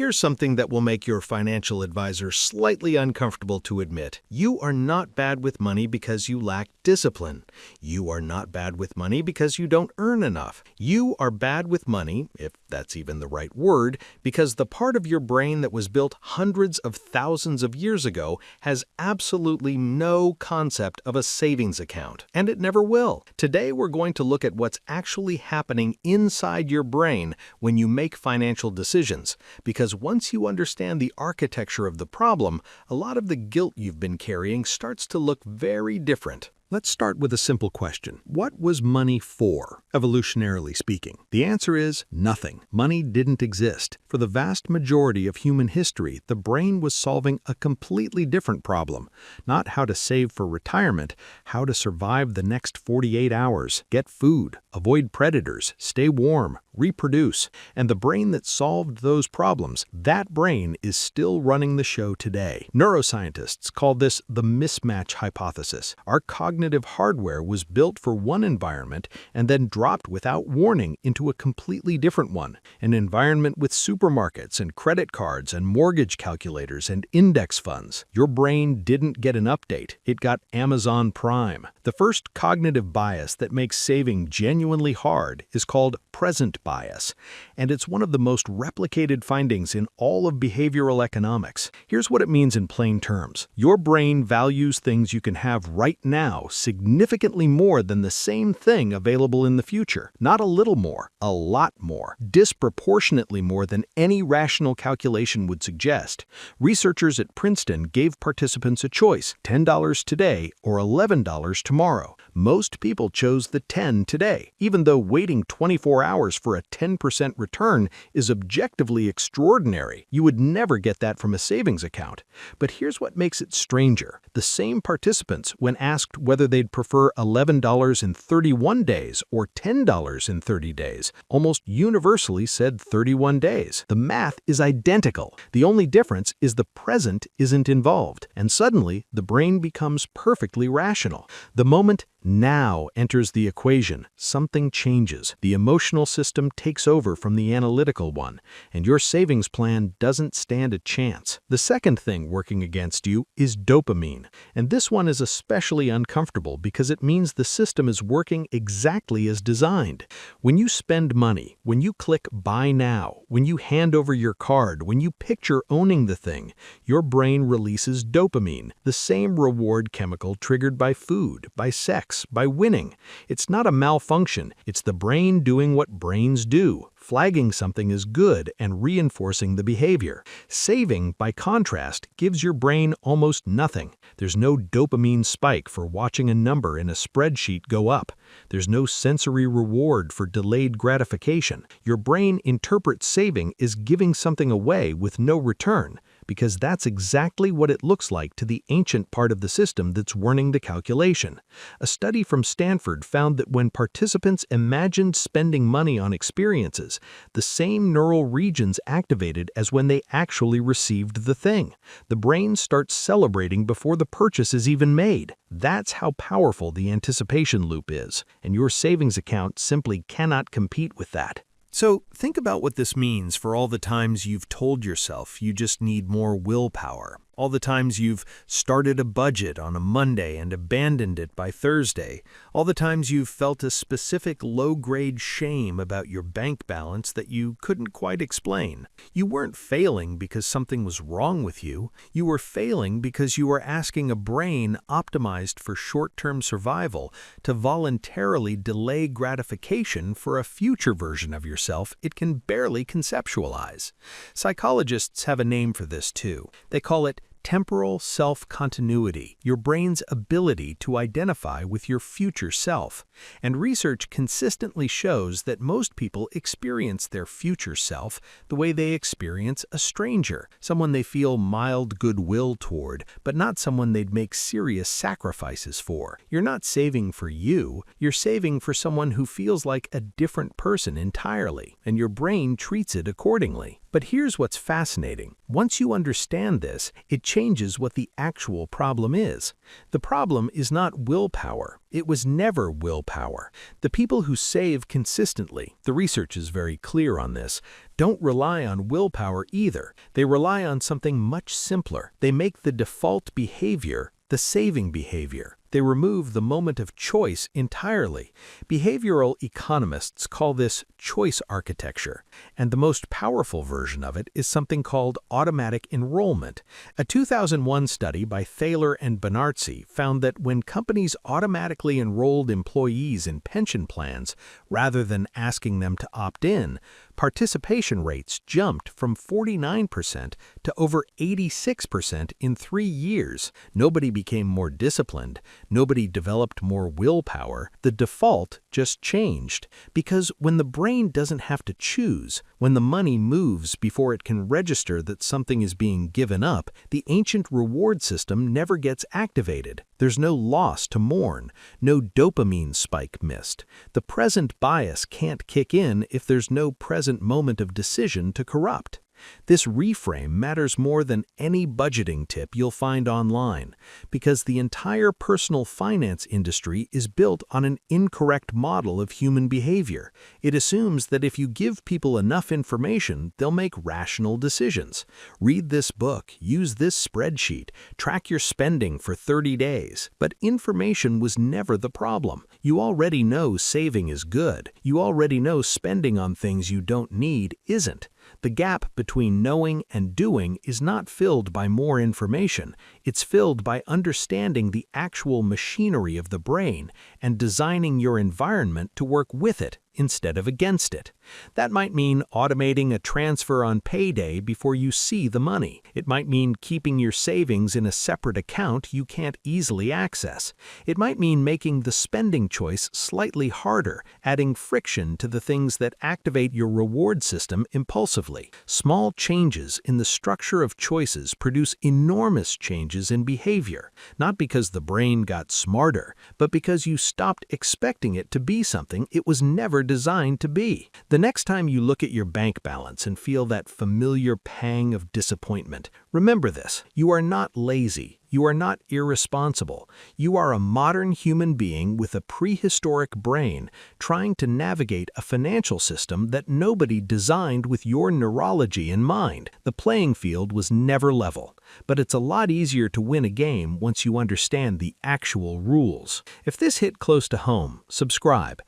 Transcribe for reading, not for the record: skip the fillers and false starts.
Here's something that will make your financial advisor slightly uncomfortable to admit. You are not bad with money because you lack discipline. You are not bad with money because you don't earn enough. You are bad with money, if that's even the right word, because the part of your brain that was built hundreds of thousands of years ago has absolutely no concept of a savings account, and it never will. Today we're going to look at what's actually happening inside your brain when you make financial decisions, because once you understand the architecture of the problem, a lot of the guilt you've been carrying starts to look very different. Let's start with a simple question. What was money for, evolutionarily speaking? The answer is nothing. Money didn't exist. For the vast majority of human history, the brain was solving a completely different problem. Not how to save for retirement, how to survive the next 48 hours, get food, avoid predators, stay warm, reproduce. And the brain that solved those problems, that brain is still running the show today. Neuroscientists call this the mismatch hypothesis. Our cognitive hardware was built for one environment and then dropped without warning into a completely different one. An environment with supermarkets and credit cards and mortgage calculators and index funds. Your brain didn't get an update. It got Amazon Prime. The first cognitive bias that makes saving genuinely hard is called present bias, and it's one of the most replicated findings in all of behavioral economics. Here's what it means in plain terms. Your brain values things you can have right now significantly more than the same thing available in the future. Not a little more, a lot more. Disproportionately more than any rational calculation would suggest. Researchers at Princeton gave participants a choice, $10 today or $11 tomorrow. Most people chose the 10 today, even though waiting 24 hours for a 10% return is objectively extraordinary. You would never get that from a savings account. But here's what makes it stranger. The same participants, when asked whether they'd prefer $11 in 31 days or $10 in 30 days, almost universally said 31 days. The math is identical. The only difference is the present isn't involved, and suddenly the brain becomes perfectly rational. The moment now enters the equation, something changes. The emotional system takes over from the analytical one, and your savings plan doesn't stand a chance. The second thing working against you is dopamine, and this one is especially uncomfortable because it means the system is working exactly as designed. When you spend money, when you click Buy Now, when you hand over your card, when you picture owning the thing, your brain releases dopamine, the same reward chemical triggered by food, by sex, by winning. It's not a malfunction, it's the brain doing what brains do, flagging something as good and reinforcing the behavior. Saving, by contrast, gives your brain almost nothing. There's no dopamine spike for watching a number in a spreadsheet go up. There's no sensory reward for delayed gratification. Your brain interprets saving as giving something away with no return, because that's exactly what it looks like to the ancient part of the system that's running the calculation. A study from Stanford found that when participants imagined spending money on experiences, the same neural regions activated as when they actually received the thing. The brain starts celebrating before the purchase is even made. That's how powerful the anticipation loop is, and your savings account simply cannot compete with that. So think about what this means for all the times you've told yourself you just need more willpower. All the times you've started a budget on a Monday and abandoned it by Thursday. All the times you've felt a specific low-grade shame about your bank balance that you couldn't quite explain. You weren't failing because something was wrong with you. You were failing because you were asking a brain optimized for short-term survival to voluntarily delay gratification for a future version of yourself it can barely conceptualize. Psychologists have a name for this too. They call it temporal self-continuity, your brain's ability to identify with your future self. And research consistently shows that most people experience their future self the way they experience a stranger, someone they feel mild goodwill toward, but not someone they'd make serious sacrifices for. You're not saving for you, you're saving for someone who feels like a different person entirely, and your brain treats it accordingly. But here's what's fascinating. Once you understand this, it changes what the actual problem is. The problem is not willpower. It was never willpower. The people who save consistently, the research is very clear on this, don't rely on willpower either. They rely on something much simpler. They make the default behavior the saving behavior. They remove the moment of choice entirely. Behavioral economists call this choice architecture, and the most powerful version of it is something called automatic enrollment. A 2001 study by Thaler and Benartzi found that when companies automatically enrolled employees in pension plans rather than asking them to opt in, participation rates jumped from 49% to over 86% in 3 years. Nobody became more disciplined. Nobody developed more willpower. The default just changed. Because when the brain doesn't have to choose, when the money moves before it can register that something is being given up, the ancient reward system never gets activated. There's no loss to mourn, no dopamine spike missed. The present bias can't kick in if there's no present moment of decision to corrupt. This reframe matters more than any budgeting tip you'll find online, because the entire personal finance industry is built on an incorrect model of human behavior. It assumes that if you give people enough information, they'll make rational decisions. Read this book, use this spreadsheet, track your spending for 30 days. But information was never the problem. You already know saving is good. You already know spending on things you don't need isn't. The gap between knowing and doing is not filled by more information. It's filled by understanding the actual machinery of the brain and designing your environment to work with it instead of against it. That might mean automating a transfer on payday before you see the money. It might mean keeping your savings in a separate account you can't easily access. It might mean making the spending choice slightly harder, adding friction to the things that activate your reward system impulsively. Small changes in the structure of choices produce enormous changes in behavior, not because the brain got smarter, but because you stopped expecting it to be something it was never designed to be. The next time you look at your bank balance and feel that familiar pang of disappointment, remember this: you are not lazy. You are not irresponsible. You are a modern human being with a prehistoric brain trying to navigate a financial system that nobody designed with your neurology in mind. The playing field was never level, but it's a lot easier to win a game once you understand the actual rules. If this hit close to home, subscribe.